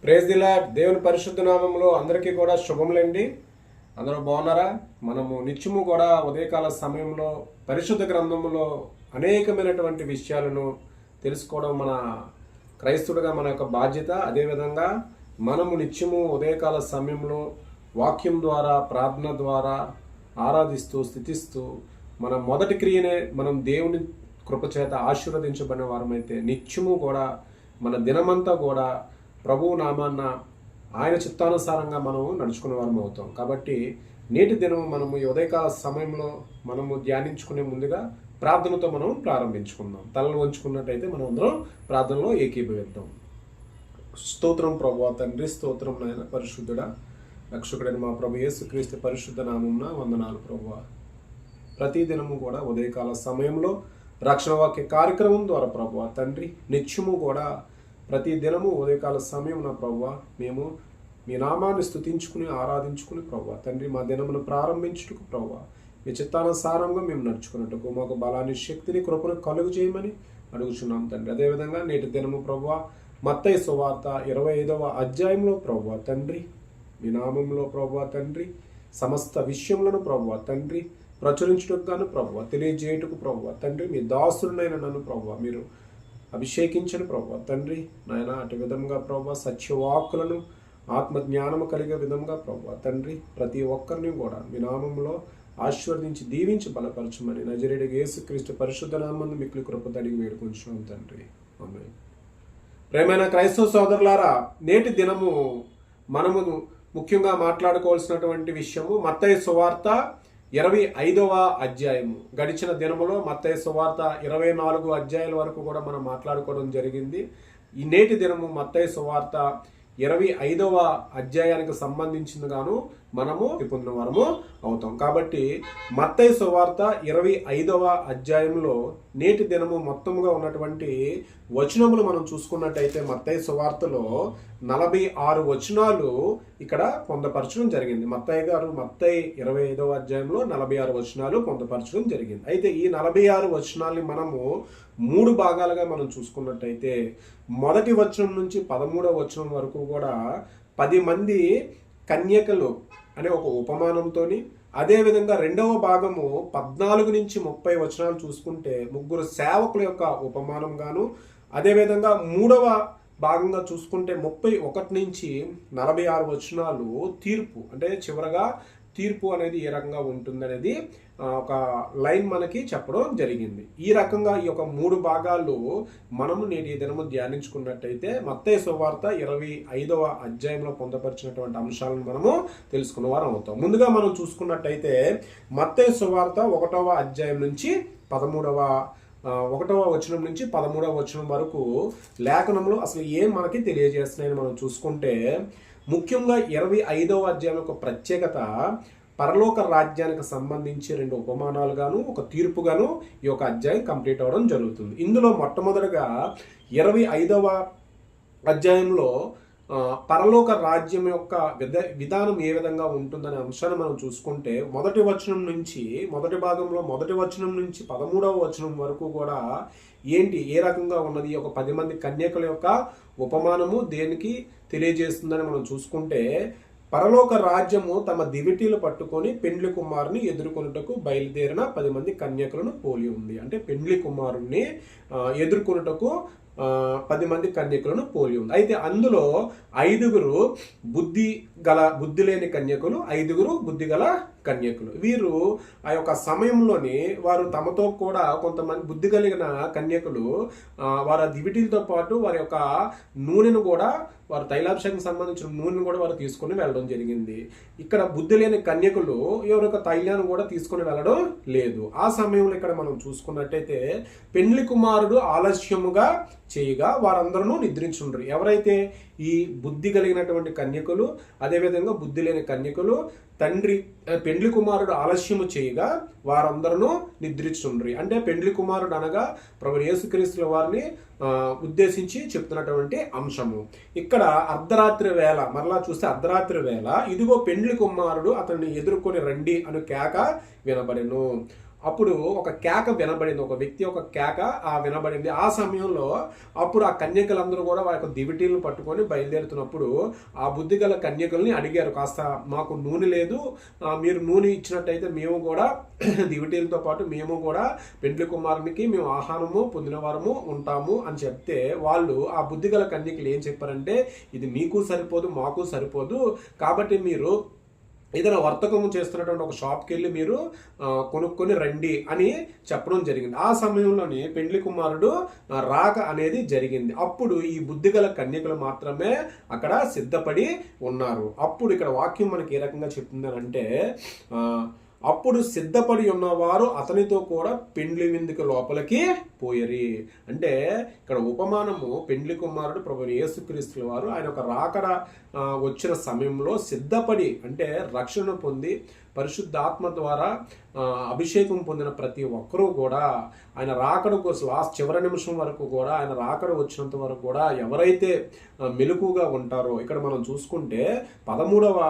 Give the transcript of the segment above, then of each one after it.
Praise the lord. దేవుని పరిశుద్ధ నామంలో అందరికీ కూడా శుభములండి. అందరూ బాగున్నారా? మనము నిత్యము కూడా ఉదయకాల సమయంలో పరిశుద్ధ గ్రంథములో అనేకమైనటువంటి విషయాలను తెలుసుకోవడం మన క్రైస్తవుడిగా మన యొక్క బాధ్యత. అదేవిధంగా మనము నిత్యము ఉదయకాల సమయంలో వాక్యం ద్వారా, ప్రార్థన ద్వారా ఆరాధిస్తూ, స్థితిస్తూ మన మొదటి క్రియనే మనం దేవుని కృపచేత ఆశీర్వదించబడిన వారమైతే నిత్యము కూడా మన దినమంతా కూడా ప్రభువు నామాన్న ఆయన చిత్తానుసారంగా మనం నడుచుకునే వారం అవుతాం. కాబట్టి నేటి దినం మనము ఈ ఉదయకాల సమయంలో మనము ధ్యానించుకునే ముందుగా ప్రార్థనతో మనం ప్రారంభించుకుందాం. తలలు వంచుకున్నట్టయితే మనం అందరం ప్రార్థనలో ఏకీభవిద్దాం. స్తోత్రం ప్రభువా తండ్రి, స్తోత్రం నాయన పరిశుద్ధుడా, రక్షకుడైన మా ప్రభు యేసుక్రీస్తు పరిశుద్ధ నామమున వందనాలు ప్రభువా. ప్రతి దినము కూడా ఉదయకాల సమయంలో రక్షణ వాక్య కార్యక్రమం ద్వారా ప్రభువా తండ్రి నిత్యము కూడా ప్రతి దినము ఉదయకాల సమయం నా ప్రభువా మేము మీ నామాన్ని స్తుతించుకుని ఆరాధించుకుని ప్రభువా తండ్రి మా దినమును ప్రారంభించుటకు ప్రభువా మీ చిత్తానుసారంగా మేము నడుచుకున్నట్టుకు మాకు బలాన్ని, శక్తిని, కృపను కలుగు చేయమని అడుగుచున్నాం తండ్రి. అదేవిధంగా నేటి దినము ప్రభువా మత్తయి సువార్త 25వ అధ్యాయంలో ప్రభువా తండ్రి మీ నామంలో ప్రభువా తండ్రి సమస్త విషయములను ప్రభువా తండ్రి ప్రచురించుటకు గాను ప్రభువా తెలియజేయుటకు ప్రభువా తండ్రి మీ దాసుడినైన నన్ను ప్రభువా మీరు అభిషేకించని ప్రభువా తండ్రి నాయన అటు విధంగా ప్రభువా సత్యవాక్కులను ఆత్మజ్ఞానము కలిగే విధంగా ప్రభువా తండ్రి ప్రతి ఒక్కరిని కూడా మీ నామంలో ఆశీర్వదించి దీవించి బలపరచమని నజరేయుడైన యేసుక్రీస్తు పరిశుద్ధ నామమున మిక్కిలి కృప అడిగి వేడుకొంచున్నాం తండ్రి. ఆమేన్. ప్రియమైన క్రైస్తవ సోదరులారా, నేటి దినము మనము ముఖ్యంగా మాట్లాడుకోవాల్సినటువంటి విషయము మత్తయి సువార్త 25వ అధ్యాయము. గడిచిన దినములో మత్తయి సువార్త 24 అధ్యాయాల వరకు కూడా మనం మాట్లాడుకోవడం జరిగింది. ఈ నేటి దినము మత్తయి సువార్త 25వ అధ్యాయానికి సంబంధించింది గాను మనము పొందిన వారము అవుతాం. కాబట్టి మత్తయి సువార్త 25వ అధ్యాయంలో నేటి దినము మొత్తముగా ఉన్నటువంటి వచనములు మనం చూసుకున్నట్టయితే మత్తయి సువార్తలో 46 వచనాలు ఇక్కడ పొందపరచడం జరిగింది. మత్తయి 25వ అధ్యాయంలో 46 వచనాలు పొందపరచడం జరిగింది. అయితే ఈ 46 వచనాల్ని మనము 3 భాగాలుగా మనం చూసుకున్నట్టయితే మొదటి వచనం నుంచి 13వ వచనం వరకు కూడా 10 మంది కన్యకలు అనే ఒక ఉపమానంతో, అదేవిధంగా రెండవ భాగము 14 నుంచి 30 వచనాలు చూసుకుంటే 3 సేవకుల యొక్క ఉపమానం గాను, అదేవిధంగా మూడవ భాగంగా చూసుకుంటే 31 నుంచి 46 వచనాలు తీర్పు, అంటే చివరగా తీర్పు అనేది ఏ రకంగా ఉంటుందనేది ఒక లైన్ మనకి చెప్పడం జరిగింది. ఈ రకంగా ఈ యొక్క 3 భాగాలు మనము నేటి దినము ధ్యానించుకున్నట్టయితే మత్తయి సువార్త 25వ అధ్యాయంలో పొందపరిచినటువంటి అంశాలను మనము తెలుసుకున్న వారం అవుతాం. ముందుగా మనం చూసుకున్నట్టయితే మత్తయి సువార్త 1వ అధ్యాయం నుంచి 1వ వచనం నుంచి 13వ వచనం వరకు లేఖనంలో అసలు ఏం మనకి తెలియజేస్తున్నాయని మనం చూసుకుంటే, ముఖ్యంగా 25వ అధ్యాయం యొక్క ప్రత్యేకత పరలోక రాజ్యానికి సంబంధించి 2 ఉపమానాలుగాను ఒక తీర్పుగాను ఈ యొక్క అధ్యాయం కంప్లీట్ అవ్వడం జరుగుతుంది. ఇందులో మొట్టమొదటిగా 25వ అధ్యాయంలో పరలోక రాజ్యం యొక్క విధానం ఏ విధంగా ఉంటుందనే అంశాన్ని మనం చూసుకుంటే మొదటి భాగంలో మొదటి వచనం నుంచి 13వ వచనం వరకు కూడా ఏ రకంగా ఉన్నది, ఒక 10 మంది కన్యకల యొక్క ఉపమానము దేనికి తెలియజేస్తుందని మనం చూసుకుంటే, పరలోక రాజ్యము తమ దివిటీలు పట్టుకొని పెండ్లి కుమారుని ఎదుర్కొనుటకు బయలుదేరిన 10 మంది కన్యకలను పోలి ఉంది. అంటే పెండ్లి కుమారుణ్ణి ఎదుర్కొనుటకు 10 మంది కన్యకులను పోలి ఉంది. అయితే అందులో 5 బుద్ధి లేని కన్యకులు, 5 బుద్ధి గల కన్యకులు. వీరు ఆ యొక్క సమయంలోని వారు తమతో కూడా కొంతమంది బుద్ధి కలిగిన కన్యకులు వారి దివిటీలతో పాటు వారి యొక్క నూనెను కూడా, వారు తైలాభిషేకం సంబంధించిన నూనెను కూడా వారు తీసుకొని వెళ్ళడం జరిగింది. ఇక్కడ బుద్ధి లేని కన్యకులు ఎవరి యొక్క తైలాన్ని కూడా తీసుకొని వెళ్ళడం లేదు. ఆ సమయంలో ఇక్కడ మనం చూసుకున్నట్టయితే పెండ్లి కుమారుడు ఆలస్యముగా చేయగా వారందరూ నిద్రించుండ్రు. ఎవరైతే ఈ బుద్ధి కలిగినటువంటి కన్యకులు, అదేవిధంగా బుద్ధి లేని కన్యకులు, పెండ్లి కుమారుడు ఆలస్యము చేయగా వారందరూ నిద్రించుండ్రి. అంటే పెండ్లి కుమారుడు అనగా ప్రభు యేసుక్రీస్తుల వారిని ఉద్దేశించి చెప్తున్నటువంటి అంశము. ఇక్కడ అర్ధరాత్రి వేళ, మరలా చూస్తే అర్ధరాత్రి వేళ, ఇదిగో పెండ్లి కుమారుడు అతన్ని ఎదుర్కొని రండి అను కేక వినబడెను. అప్పుడు ఒక కేక వినబడింది, ఒక వ్యక్తి ఒక కేక వినబడింది. ఆ సమయంలో అప్పుడు ఆ కన్యకలందరూ కూడా వారి యొక్క దివిటీలను పట్టుకొని బయలుదేరుతున్నప్పుడు ఆ బుద్ధిగల కన్యకల్ని అడిగారు, కాస్త మాకు నూనె లేదు, మీరు నూనె ఇచ్చినట్టయితే మేము కూడా దివిటీలతో పాటు మేము కూడా పెండ్లి కుమారునికి మేము ఆహారము పొందిన వారము ఉంటాము అని చెప్తే, వాళ్ళు ఆ బుద్ధిగల కన్యకలు ఏం చెప్పారంటే, ఇది మీకు సరిపోదు మాకు సరిపోదు, కాబట్టి మీరు ఏదైనా వర్తకము చేస్తున్నటువంటి ఒక షాప్కి వెళ్ళి మీరు కొనుక్కొని రండి అని చెప్పడం జరిగింది. ఆ సమయంలోనే పెండ్లి కుమారుడు రాక అనేది జరిగింది. అప్పుడు ఈ బుద్ధిగల కన్యకలు మాత్రమే అక్కడ సిద్ధపడి ఉన్నారు. అప్పుడు ఇక్కడ వాక్యం మనకి ఏ రకంగా చెప్తుందని అంటే, అప్పుడు సిద్ధపడి ఉన్నవారు అతనితో కూడా పెండ్లి విందుకు లోపలికి పోయరి. అంటే ఇక్కడ ఉపమానము పెండ్లి కుమారుడు ప్రభువైన యేసుక్రీస్తుల వారు ఆయన ఒక రాకడ వచ్చిన సమయంలో సిద్ధపడి, అంటే రక్షణ పొంది పరిశుద్ధాత్మ ద్వారా అభిషేకం పొందిన ప్రతి ఒక్కరూ కూడా ఆయన రాకడ కోసం లాస్ట్ చివరి నిమిషం వరకు కూడా, ఆయన రాకడ వచ్చినంత వరకు కూడా ఎవరైతే మెలకుగా ఉంటారో, ఇక్కడ మనం చూసుకుంటే 13వ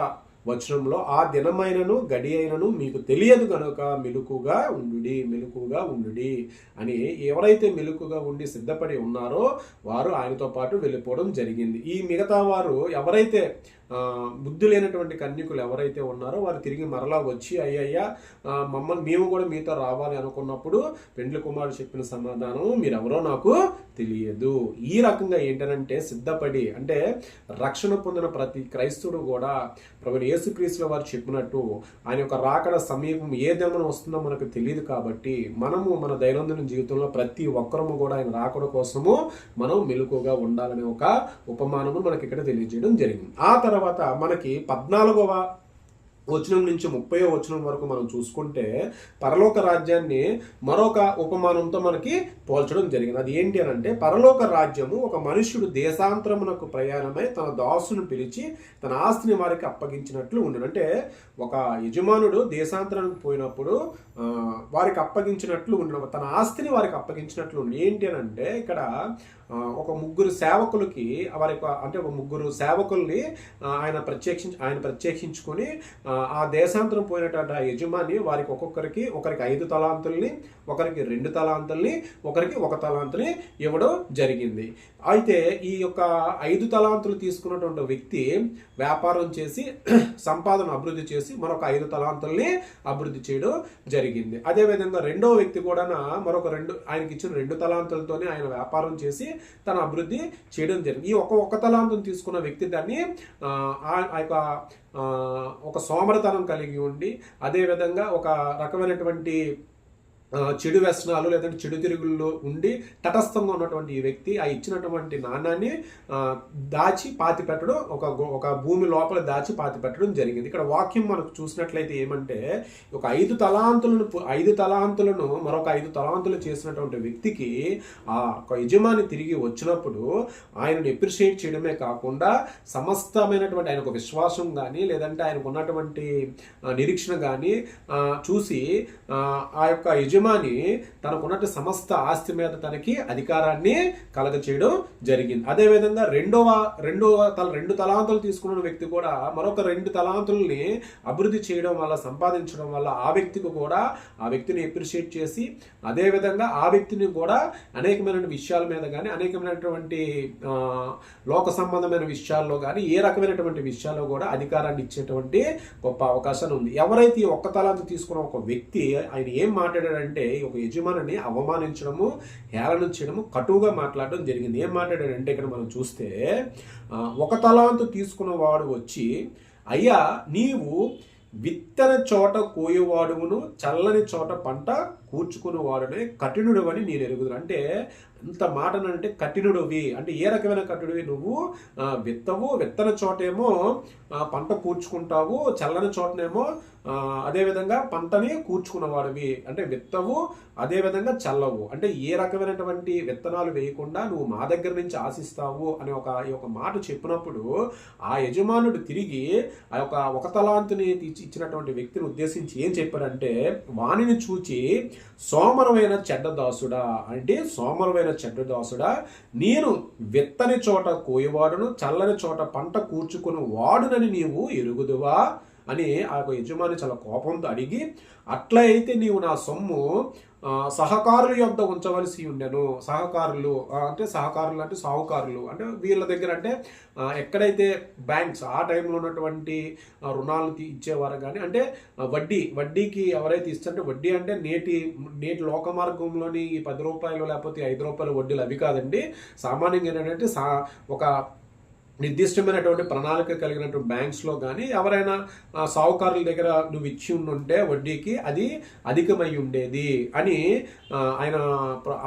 వచనంలో, ఆ దినమైనను గడి అయినను మీకు తెలియదు కనుక మెలకుగా ఉండుడి అని, ఎవరైతే మెలకుగా ఉండి సిద్ధపడి ఉన్నారో వారు ఆయనతో పాటు వెళ్ళిపోవడం జరిగింది. ఈ మిగతా వారు ఎవరైతే బుద్ధి లేనటువంటి కన్యకులు ఎవరైతే ఉన్నారో వారు తిరిగి మరలా వచ్చి, అయ్యయ్యా మమ్మల్ని మేము కూడా మీతో రావాలి అనుకున్నప్పుడు పెండ్లి కుమారుడు చెప్పిన సమాధానం, మీరెవరో నాకు తెలియదు. ఈ రకంగా ఏంటంటే సిద్ధపడి, అంటే రక్షణ పొందిన ప్రతి క్రైస్తవుడు కూడా ప్రభువైన యేసుక్రీస్తుల వారు చెప్పినట్టు ఆయన యొక్క రాకడ సమీపం ఏ దినమున వస్తుందో మనకు తెలియదు. కాబట్టి మనము మన దైనందిన జీవితంలో ప్రతి ఒక్కరము కూడా ఆయన రాకడ కోసము మనం మెలకుగా ఉండాలనే ఒక ఉపమానము మనకి ఇక్కడ తెలియజేయడం జరిగింది. ఆ తర్వాత మనకి 14వ వచనం నుంచి 30వ వచనం వరకు మనం చూసుకుంటే పరలోక రాజ్యాన్ని మరొక ఉపమానంతో మనకి పోల్చడం జరిగింది. అది ఏంటి అని అంటే, పరలోక రాజ్యము ఒక మనుష్యుడు దేశాంతరమునకు ప్రయాణమై తన దాసును పిలిచి తన ఆస్తిని వారికి అప్పగించినట్లు ఉండను. అంటే ఒక యజమానుడు దేశాంతరానికి పోయినప్పుడు వారికి అప్పగించినట్లు ఉండను, తన ఆస్తిని వారికి అప్పగించినట్లు ఉండను. ఏంటి అని అంటే, ఇక్కడ ఒక ముగ్గురు సేవకులకి ఒక ముగ్గురు సేవకుల్ని ఆయన ప్రత్యేకించుకొని ఆ దేశాంతరం పోయినటువంటి ఆ యజమాని వారికి ఒకరికి 5 తలాంతుల్ని, ఒకరికి 2 తలాంతుల్ని, ఒకరికి 1 తలాంతుని ఇవ్వడం జరిగింది. అయితే ఈ యొక్క 5 తలాంతులు తీసుకున్నటువంటి వ్యక్తి వ్యాపారం చేసి సంపాదన అభివృద్ధి చేసి మరొక 5 తలాంతుల్ని అభివృద్ధి చేయడం జరిగింది. అదేవిధంగా రెండవ వ్యక్తి కూడా మరొక ఆయనకి ఇచ్చిన 2 తలాంతులతోనే ఆయన వ్యాపారం చేసి తన అభివృద్ధి చేయడం జరిగింది. ఈ ఒక తలాంతుని తీసుకున్న వ్యక్తి దాన్ని ఒక సోమరతనం కలిగి ఉండి, అదేవిధంగా ఒక రకమైనటువంటి చెడు వ్యసనాలు లేదంటే చెడు తిరుగుల్లో ఉండి తటస్థంగా ఉన్నటువంటి ఈ వ్యక్తి ఆ ఇచ్చినటువంటి నాణ్యాన్ని దాచి పాతి పెట్టడం, ఒక భూమి లోపల దాచి పాతి పెట్టడం జరిగింది. ఇక్కడ వాక్యం మనకు చూసినట్లయితే ఏమంటే, ఒక 5 తలాంతులను మరొక 5 తలాంతులు చేసినటువంటి వ్యక్తికి ఆ యజమాని తిరిగి వచ్చినప్పుడు ఆయనను ఎప్రిషియేట్ చేయడమే కాకుండా సమస్తమైనటువంటి ఆయనకు విశ్వాసం కానీ లేదంటే ఆయనకు ఉన్నటువంటి నిరీక్షణ కానీ చూసి ఆ యొక్క యజమాని తనకున్నట్టు సమస్త ఆస్తి మీద తనకి అధికారాన్ని కలగచేయడం జరిగింది. అదేవిధంగా 2 తలాంతులు తీసుకున్న వ్యక్తి కూడా మరొక 2 తలాంతుల్ని అభివృద్ధి చేయడం వల్ల, సంపాదించడం వల్ల ఆ వ్యక్తికి కూడా ఆ వ్యక్తిని అప్రిషియేట్ చేసి, అదేవిధంగా ఆ వ్యక్తిని కూడా అనేకమైన విషయాల మీద కానీ అనేకమైనటువంటి లోక సంబంధమైన విషయాల్లో కానీ ఏ రకమైనటువంటి విషయాల్లో కూడా అధికారాన్ని ఇచ్చేటువంటి గొప్ప అవకాశం ఉంది. ఎవరైతే 1 తలాంతు తీసుకున్న ఒక వ్యక్తి ఆయన ఏం మాట్లాడాడంటే, ఒక యజమానిని అవమానించడము, హేళన చేయడము, కటువుగా మాట్లాడడం జరిగింది. ఏం మాట్లాడాడంటే, ఇక్కడ మనం చూస్తే 1 తలాంతు తీసుకున్న వాడు వచ్చి, అయ్యా నీవు విత్తన చోట కోయువాడును చల్లని చోట పంట కూర్చుకుని వాడనే కఠినుడు అని నేను ఎరుగుదును. అంటే అంత మాటనంటే కఠినుడివి అంటే ఏ రకమైన కఠినుడివి, నువ్వు విత్తన చోటేమో పంట కూర్చుకుంటావు, చల్లని చోటనేమో అదేవిధంగా పంటని కూర్చుకున్నవాడివి. అంటే విత్తవు, అదేవిధంగా చల్లవు. అంటే ఏ రకమైనటువంటి విత్తనాలు వేయకుండా నువ్వు మా దగ్గర నుంచి ఆశిస్తావు అనే ఒక మాట చెప్పినప్పుడు ఆ యజమానుడు తిరిగి ఆ యొక్క 1 తలాంతుని ఇచ్చినటువంటి వ్యక్తిని ఉద్దేశించి ఏం చెప్పాడంటే, వానిని చూచి సోమరమైన చెడ్డదాసుడా, అంటే సోమరమైన చెడ్డదాసుడా, నేను విత్తని చోట కోయవాడును చల్లని చోట పంట కూర్చుకుని వాడునని నీవు ఎరుగుదువా అని ఆ యొక్క యజమాని చాలా కోపంతో అడిగి, అట్లా అయితే నీవు నా సొమ్ము సహకారుల యొద్ద ఉంచవలసి ఉండెను. సహకారులు అంటే సాహుకారులు అంటే వీళ్ళ దగ్గర అంటే ఎక్కడైతే బ్యాంక్స్ ఆ టైంలో ఉన్నటువంటి రుణాలు ఇచ్చేవారు కానీ, అంటే వడ్డీకి ఎవరైతే ఇస్తారంటే, వడ్డీ అంటే నేటి లోక మార్గంలోని ఈ 10 రూపాయలు లేకపోతే 5 రూపాయల వడ్డీలు అవి కాదండి. సామాన్యంగా ఏంటంటే ఒక నిర్దిష్టమైనటువంటి ప్రణాళిక కలిగినటువంటి బ్యాంక్స్లో కానీ ఎవరైనా సాహుకారుల దగ్గర నువ్వు ఇచ్చి ఉంటే వడ్డీకి అది అధికమై ఉండేది అని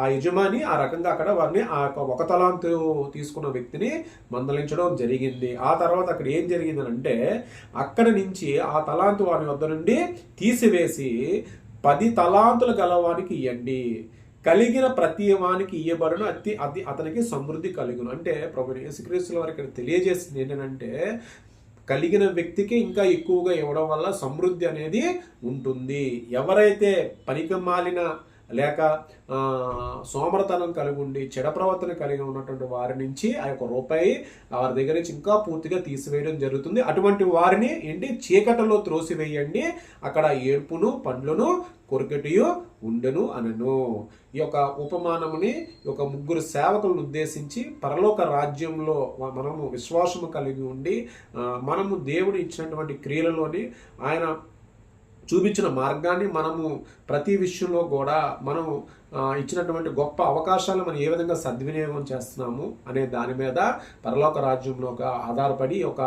ఆ యజమాని ఆ రకంగా అక్కడ వారిని ఆ ఒక తలాంతు తీసుకున్న వ్యక్తిని మందలించడం జరిగింది. ఆ తర్వాత అక్కడ ఏం జరిగిందని అంటే, అక్కడ నుంచి ఆ తలాంతు వారి వద్ద నుండి తీసివేసి 10 తలాంతులు గలవానికి ఇవ్వండి, కలిగిన ప్రతి వానికి ఇయ్యబడును, అతనికి సమృద్ధి కలుగును. అంటే ప్రభు యేసుక్రీస్తుల వారు ఇక్కడ తెలియజేసింది ఏంటంటే, కలిగిన వ్యక్తికి ఇంకా ఎక్కువగా ఇవ్వడం వల్ల సమృద్ధి అనేది ఉంటుంది. ఎవరైతే పనికి మాలిన లేక సోమరతనం కలిగి ఉండి చెడ ప్రవర్తన కలిగి ఉన్నటువంటి వారి నుంచి ఆ యొక్క రూపాయి వారి దగ్గర నుంచి ఇంకా పూర్తిగా తీసివేయడం జరుగుతుంది. అటువంటి వారిని చీకటిలో త్రోసివేయండి, అక్కడ ఏడ్పును పండ్లను కొరకటియు ఉండెను అనను. ఈ యొక్క ఉపమానముని ఒక 3 సేవకులను ఉద్దేశించి, పరలోక రాజ్యంలో మనము విశ్వాసము కలిగి ఉండి మనము దేవుడు ఇచ్చినటువంటి క్రియలలోని ఆయన చూపించిన మార్గాన్ని మనము ప్రతి విషయంలో కూడా మనము ఇచ్చినటువంటి గొప్ప అవకాశాలను మనం ఏ విధంగా సద్వినియోగం చేస్తున్నాము అనే దాని మీద పరలోక రాజ్యంలో ఆధారపడి ఒక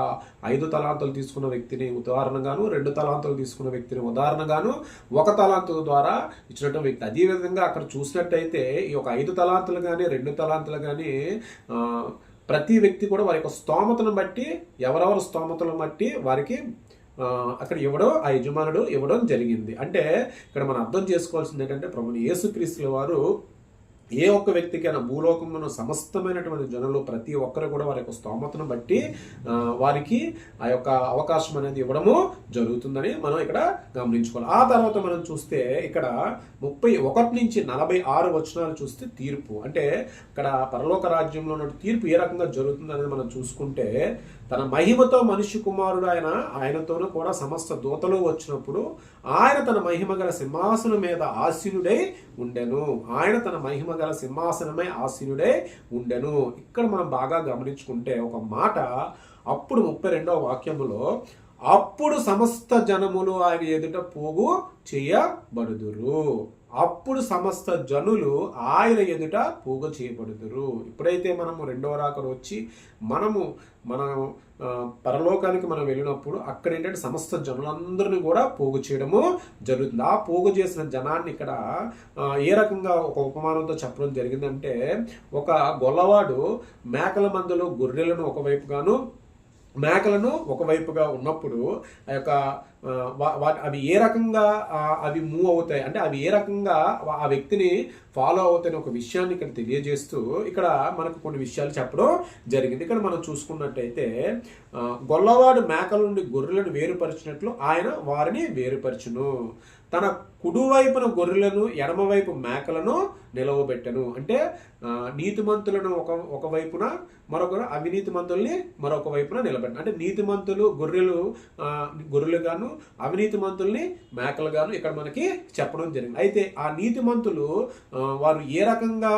5 తలాంతులు తీసుకున్న వ్యక్తిని ఉదాహరణగాను, 2 తలాంతులు తీసుకున్న వ్యక్తిని ఉదాహరణగాను, 1 తలాంతు ద్వారా ఇచ్చినటువంటి వ్యక్తి. అదేవిధంగా అక్కడ చూసినట్టయితే ఈ ఒక 5 తలాంతులు కానీ 2 తలాంతులు కానీ ప్రతి వ్యక్తి కూడా వారి యొక్క స్తోమతను బట్టి, ఎవరెవరి స్తోమతను బట్టి వారికి అక్కడ ఆ యజమానుడు ఇవ్వడం జరిగింది. అంటే ఇక్కడ మనం అర్థం చేసుకోవాల్సింది ఏంటంటే, ప్రభువు యేసుక్రీస్తుల వారు ఏ ఒక్క వ్యక్తికైనా భూలోకంలో సమస్తమైనటువంటి జనులు ప్రతి ఒక్కరు కూడా వారి యొక్క స్తోమతను బట్టి వారికి ఆ యొక్క అవకాశం అనేది ఇవ్వడము జరుగుతుందని మనం ఇక్కడ గమనించుకోవాలి. ఆ తర్వాత మనం చూస్తే ఇక్కడ 31 నుంచి 46 వచనాలు చూస్తే తీర్పు, అంటే ఇక్కడ పరలోక రాజ్యంలో ఉన్న తీర్పు ఏ రకంగా జరుగుతుందనేది మనం చూసుకుంటే, తన మహిమతో మనుష్య కుమారుడు ఆయనతోనూ కూడా సమస్త దూతలు వచ్చినప్పుడు ఆయన తన మహిమ గల సింహాసనం మీద ఆసీనుడై ఉండెను. ఆయన తన మహిమ గల సింహాసనమై ఆసీనుడై ఉండెను. ఇక్కడ మనం బాగా గమనించుకుంటే ఒక మాట, అప్పుడు 32వ వాక్యములో, అప్పుడు సమస్త జనములు ఆయన ఎదుట పోగు చేయబడుదురు. అప్పుడు సమస్త జనులు ఆయన ఎదుట పోగు చేయబడుదురు. ఇప్పుడైతే మనము 2వ రాకడ వచ్చి మన పరలోకానికి మనం వెళ్ళినప్పుడు అక్కడ ఏంటంటే సమస్త జనులందరినీ కూడా పోగు చేయడము జరుగుతుంది. ఆ పోగు చేసిన జనాన్ని ఇక్కడ ఏ రకంగా ఒక ఉపమానంతో చెప్పడం జరిగిందంటే, ఒక గొల్లవాడు మేకల మందలో గొర్రెలను ఒకవైపుగాను మేకలను ఒకవైపుగా ఉన్నప్పుడు ఆ యొక్క అవి ఏ రకంగా అవి మూవ్ అవుతాయి, అంటే అవి ఏ రకంగా ఆ వ్యక్తిని ఫాలో అవుతాయని ఒక విషయాన్ని ఇక్కడ తెలియజేస్తూ ఇక్కడ మనకు కొన్ని విషయాలు చెప్పడం జరిగింది. ఇక్కడ మనం చూసుకున్నట్టయితే, గొల్లవాడు మేకల నుండి గొర్రెలను వేరుపరిచినట్లు ఆయన వారిని వేరుపరచును, తన కుడివైపున గొర్రెలను ఎడమవైపు మేకలను నిలవబెట్టను. అంటే నీతిమంతులను ఒకవైపున అవినీతిమంతుల్ని మరొక వైపున నిలబెట్టను. అంటే నీతిమంతులు గొర్రెలుగాను అవినీతిమంతుల్ని మేకలుగాను ఇక్కడ మనకి చెప్పడం జరిగింది. అయితే ఆ నీతిమంతులు వారు ఏ రకంగా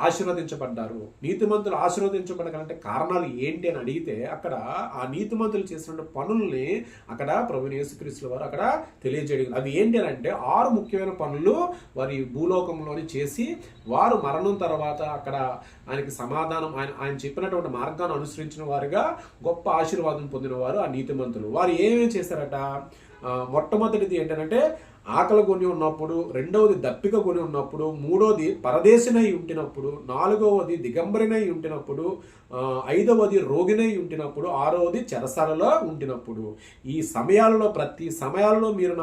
ఆశీర్వదించబడ్డారు, నీతిమంతులు ఆశీర్వదించబడగలంటే కారణాలు ఏంటి అని అడిగితే, అక్కడ ఆ నీతిమంతులు చేసిన పనుల్ని అక్కడ ప్రభువు యేసుక్రీస్తుల వారు అక్కడ తెలియజేయడం. అవి ఏంటి అని అంటే 6 ముఖ్యమైన పనులు వారి భూలోకంలోని చేసి వారు మరణం తర్వాత అక్కడ ఆయనకి సమాధానం ఆయన చెప్పినటువంటి మార్గాన్ని అనుసరించిన వారుగా గొప్ప ఆశీర్వాదం పొందిన వారు ఆ నీతిమంతులు. వారు ఏమేమి చేశారట? మొట్టమొదటిది ఏంటంటే ఆకలి కొని ఉన్నప్పుడు, రెండవది దప్పిక కొని ఉన్నప్పుడు, మూడవది పరదేశినై ఉంటినప్పుడు, నాలుగవది దిగంబరినై ఉంటినప్పుడు, ఐదవది రోగినై ఉంటినప్పుడు, ఆరవది చెరసాలలో ఉంటినప్పుడు. ఈ సమయాలలో ప్రతి సమయాల్లో మీరు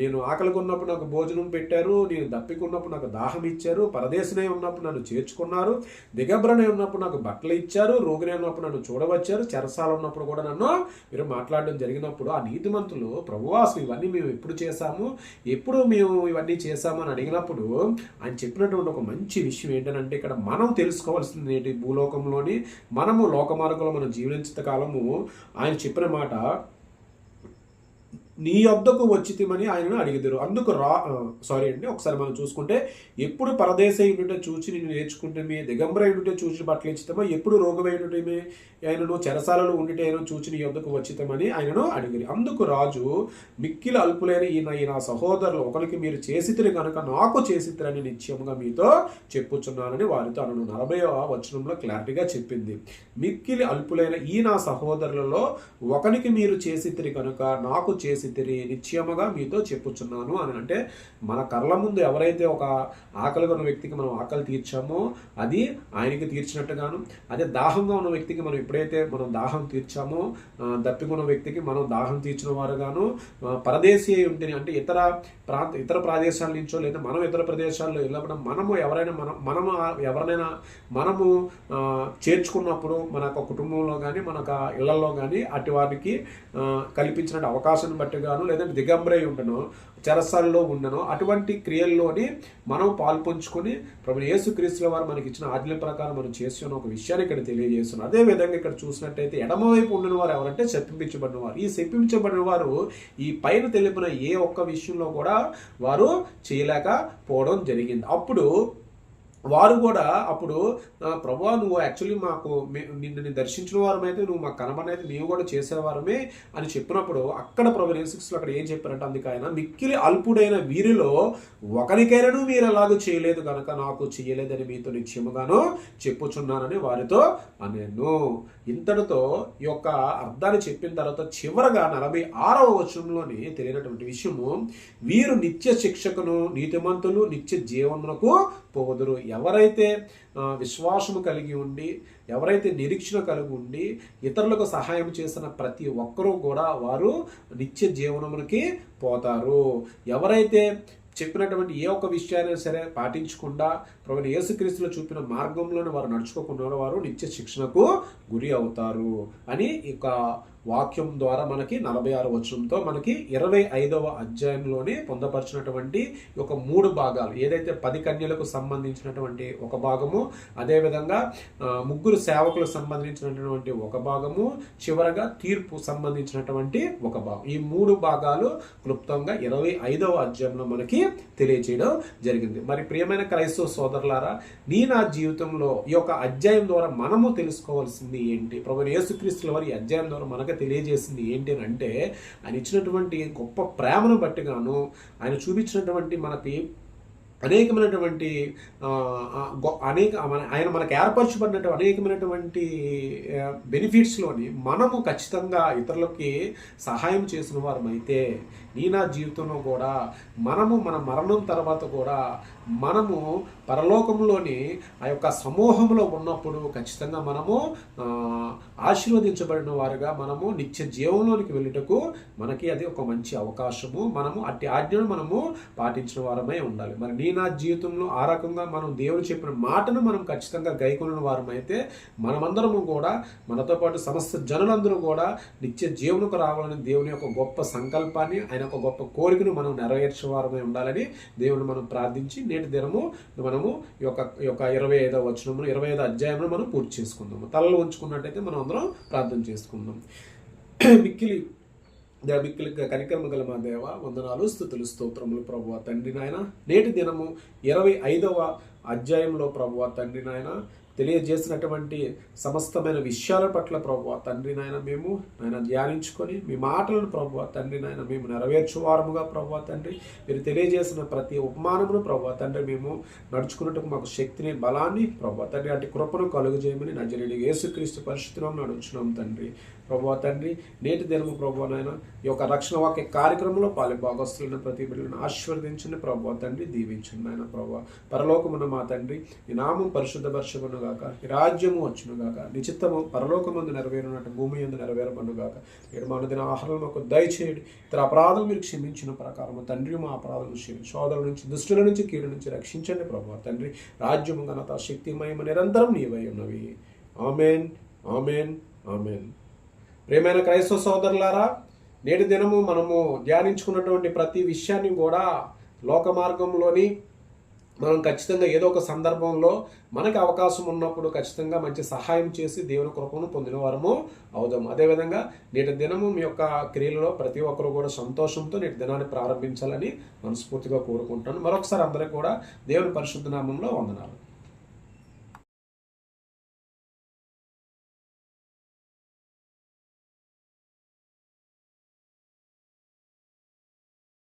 నేను ఆకలి కొన్నప్పుడు నాకు భోజనం పెట్టారు, నేను దప్పికున్నప్పుడు నాకు దాహం ఇచ్చారు, పరదేశినై ఉన్నప్పుడు నన్ను చేర్చుకున్నారు, దిగంబరనై ఉన్నప్పుడు నాకు బట్టలు ఇచ్చారు, రోగినై ఉన్నప్పుడు నన్ను చూడవచ్చారు, చెరసాల ఉన్నప్పుడు కూడా నన్ను మీరు మాట్లాడడం జరిగినప్పుడు ఆ నీతిమంతులు, ప్రభువాసు ఇవన్నీ మేము ఎప్పుడు చేశాము, ఎప్పుడు మేము ఇవన్నీ చేశామని అడిగినప్పుడు ఆయన చెప్పినటువంటి ఒక మంచి విషయం ఏంటంటే, ఇక్కడ మనం తెలుసుకోవాల్సింది ఏంటి, భూలోకంలోని మనము లోక మార్గంలో మనం జీవించిన కాలము ఆయన చెప్పిన మాట, నీ యొద్దకు వచ్చితిమని ఆయనను అడిగిదురు. అందుకు సారీ అండి, ఒకసారి మనం చూసుకుంటే, ఎప్పుడు పరదేశయుడుట చూచి నిన్ను నేర్చుకుంటేమే, దిగంబరయుడుట చూచి బట్టలు ఇచ్చితమో, ఎప్పుడు రోగమయుడుటమే ఆయనను చెరసాలలో ఉండితే ఆయన చూచి నీ యొద్దకు వచ్చితమని ఆయనను అడిగిరి. అందుకు రాజు, మిక్కిలి అల్పులైన ఈ నా సహోదరులు ఒకరికి మీరు చేసితిరి కనుక నాకు చేసితిరని నిశ్చయముగా మీతో చెప్పుచున్నానని వారితో అనను. 40వ వచనంలో క్లారిటీగా చెప్పింది. మిక్కిలి అల్పులైన ఈ నా సహోదరులలో ఒకరికి మీరు చేసితిరి కనుక నాకు చేసితిరి నిశ్చయముగా మీతో చెప్పుచున్నాను అని. అంటే మన కళ్ళ ముందు ఎవరైతే ఒక ఆకలిగా ఉన్న వ్యక్తికి మనం ఆకలి తీర్చామో అది ఆయనకి తీర్చినట్టుగాను, అదే దాహంగా ఉన్న వ్యక్తికి మనం ఎప్పుడైతే మనం దాహం తీర్చామో, దప్పికున్న వ్యక్తికి మనం దాహం తీర్చిన వారుగాను, పరదేశీ ఉంటుంది అంటే ఇతర ప్రదేశాల నుంచో లేదా మనం ఇతర ప్రదేశాల్లో వెళ్ళినప్పుడు మనము చేర్చుకున్నప్పుడు మన కుటుంబంలో కానీ మన ఇళ్లలో కానీ అటు వారికి కల్పించిన అవకాశాన్ని బట్టి గాను, లేదంటే దిగంబరై ఉండను, చెరసాలలో ఉండను, అటువంటి క్రియల్లోని మనం పాల్పంచుకొని ప్రభు యేసుక్రీస్తుల వారు మనకి ఇచ్చిన ఆజ్ఞల ప్రకారం మనం చేస్తున్న ఒక విషయాన్ని ఇక్కడ తెలియజేస్తున్నాం. అదే విధంగా ఇక్కడ చూసినట్టయితే ఎడమవైపు ఉండిన వారు ఎవరంటే శప్పించబడిన వారు. ఈ శప్పించబడిన వారు ఈ పైన తెలిపిన ఏ ఒక్క విషయంలో కూడా వారు చేయలేకపోవడం జరిగింది. అప్పుడు వారు కూడా ప్రభువా నువ్వు యాక్చువల్లీ నిన్ను దర్శించిన వారమైతే నువ్వు మాకు కనబడైతే నీవు కూడా చేసేవారమే అని చెప్పినప్పుడు అక్కడ ప్రభు యేసుక్రీస్తు అక్కడ ఏం చెప్పారంటే, అందుకు ఆయన మిక్కిలి అల్పుడైన వీరిలో ఒకరికైనాను మీరు ఎలాగూ చేయలేదు కనుక నాకు చేయలేదని మీతో నిశ్చయముగాను చెప్పుచున్నానని వారితో అనేను. ఇంతటితో ఈ యొక్క అర్థాన్ని చెప్పిన తర్వాత చివరగా 46వ వచనంలోని తెలియనటువంటి విషయము, వీరు నిత్య శిక్షకును నీతిమంతులు నిత్య జీవమునకు పోదురు. ఎవరైతే విశ్వాసము కలిగి ఉండి, ఎవరైతే నిరీక్షణ కలిగి ఉండి ఇతరులకు సహాయం చేసిన ప్రతి ఒక్కరూ కూడా వారు నిత్య జీవనమునికి పోతారు. ఎవరైతే చెప్పినటువంటి ఏ ఒక్క విషయాన్ని సరే పాటించకుండా ప్రభువైన యేసుక్రీస్తులో చూపిన మార్గంలోనే వారు నడుచుకోకుండా వారు నిత్య శిక్షణకు గురి అవుతారు అని ఇక వాక్యం ద్వారా మనకి 46వ వచనంతో మనకి 25వ అధ్యాయంలోనే పొందపరిచినటువంటి ఒక 3 భాగాలు, ఏదైతే 10 కన్యలకు సంబంధించినటువంటి ఒక భాగము, అదేవిధంగా 3 సేవకులకు సంబంధించినటువంటి ఒక భాగము, చివరగా తీర్పు సంబంధించినటువంటి ఒక భాగం. ఈ 3 భాగాలు క్లుప్తంగా 25వ అధ్యాయంలో మనకి తెలియజేయడం జరిగింది. మరి ప్రియమైన క్రైస్తవ సోదరులారా, నా జీవితంలో ఈ యొక్క అధ్యాయం ద్వారా మనము తెలుసుకోవాల్సింది ఏంటి? ప్రభువైన యేసుక్రీస్తుల వారి ఈ అధ్యాయం ద్వారా మనకు తెలియజేసింది ఏంటి అని అంటే, ఆయన ఇచ్చినటువంటి గొప్ప ప్రేమను బట్టిగాను, ఆయన చూపించినటువంటి మనకి అనేకమైనటువంటి ఆయన మనకు ఏర్పరచబడినటువంటి అనేకమైనటువంటి బెనిఫిట్స్లోని మనము ఖచ్చితంగా ఇతరులకి సహాయం చేసిన వారమైతే నా జీవితంలో కూడా మనము మన మరణం తర్వాత కూడా మనము పరలోకంలోని ఆ యొక్క సమూహంలో ఉన్నప్పుడు ఖచ్చితంగా మనము ఆశీర్వదించబడిన వారుగా మనము నిత్య జీవంలోనికి వెళ్ళుటకు మనకి అది ఒక మంచి అవకాశము. మనము అట్టి ఆజ్ఞను మనము పాటించిన వారమై ఉండాలి. మరి నా జీవితంలో ఆ రకంగా మనం దేవుడు చెప్పిన మాటను మనం ఖచ్చితంగా గైకొనిన వారమైతే మనమందరము కూడా, మనతో పాటు సమస్త జనులందరూ కూడా నిత్య జీవనకు రావాలని దేవుని యొక్క గొప్ప సంకల్పాన్ని, ఆయన యొక్క గొప్ప కోరికను మనం నెరవేర్చే వారమై ఉండాలని దేవుని మనం ప్రార్థించి నేటి దినము మనము ఈ యొక్క 25వ వచనము 25వ అధ్యాయంలో మనం పూర్తి చేసుకుందాము. తలలో ఉంచుకున్నట్టయితే మనం అందరం ప్రార్థన చేసుకుందాం. మిక్కిలి కనికరము గల మా దేవ, వందనాలు, స్తుతులు, స్తోత్రములు ప్రభువా తండ్రి నాయన. నేటి దినము 25వ అధ్యాయంలో ప్రభువా తండ్రి నాయన తెలియజేసినటువంటి సమస్తమైన విషయాల పట్ల ప్రభువా తండ్రి నాయన మేము ధ్యానించుకొని మీ మాటలను ప్రభువా తండ్రి నాయన మేము నెరవేర్చువారముగా ప్రభువా తండ్రి మీరు తెలియజేసిన ప్రతి ఉపమానమును ప్రభువా తండ్రి మేము నడుచుకున్నట్టుకు మాకు శక్తిని, బలాన్ని ప్రభువా తండ్రి అటు కృపను కలుగజేయమని నజరేయుడైన యేసుక్రీస్తు పరిశుద్ధ నామమున నడుచున్నాం తండ్రి. ప్రభువా తండ్రి నేటి దినము ప్రభువా నాయన ఈ యొక్క రక్షణ వాక్య కార్యక్రమంలో భాగస్తులైన ప్రతి బిడ్డలను ఆశీర్వదించండి ప్రభువా తండ్రి, దీవించండి నాయన. ప్రభువా పరలోకమున్న మా తండ్రి, ఈ నామం పరిశుద్ధపరచబడును గాక, ఈ రాజ్యము వచ్చును గాక, నిచిత్తము పరలోకమందు నెరవేరునట్టు భూమి యందు నెరవేరబడును గాక. నేడు మా దిన ఆహారం మాకు దయచేయండి. ఇతర అపరాధాలు మీరు క్షమించిన ప్రకారం తండ్రి మా అపరాధాలను క్షమించి శోధనల నుంచి, దుష్టుల నుంచి, కీడు నుంచి రక్షించండి ప్రభువా తండ్రి. రాజ్యము, ఘనత, శక్తి, మహిమ నిరంతరం నీవై ఉన్నవి. ఆమేన్, ఆమేన్, ఆమేన్. ప్రియమైన క్రైస్తవ సోదరులారా, నేటి దినము మనము ధ్యానించుకున్నటువంటి ప్రతి విషయాన్ని కూడా లోక మార్గంలోని మనం ఖచ్చితంగా ఏదో ఒక సందర్భంలో మనకి అవకాశం ఉన్నప్పుడు ఖచ్చితంగా మంచి సహాయం చేసి దేవుని కృపను పొందిన వారము అవుదాం. అదేవిధంగా నేటి దినము మీ యొక్క క్రియలలో ప్రతి ఒక్కరు కూడా సంతోషంతో నేటి దినాన్ని ప్రారంభించాలని మనస్ఫూర్తిగా కోరుకుంటాను. మరొకసారి అందరికీ కూడా దేవుని పరిశుద్ధ నామంలో వందనాలు.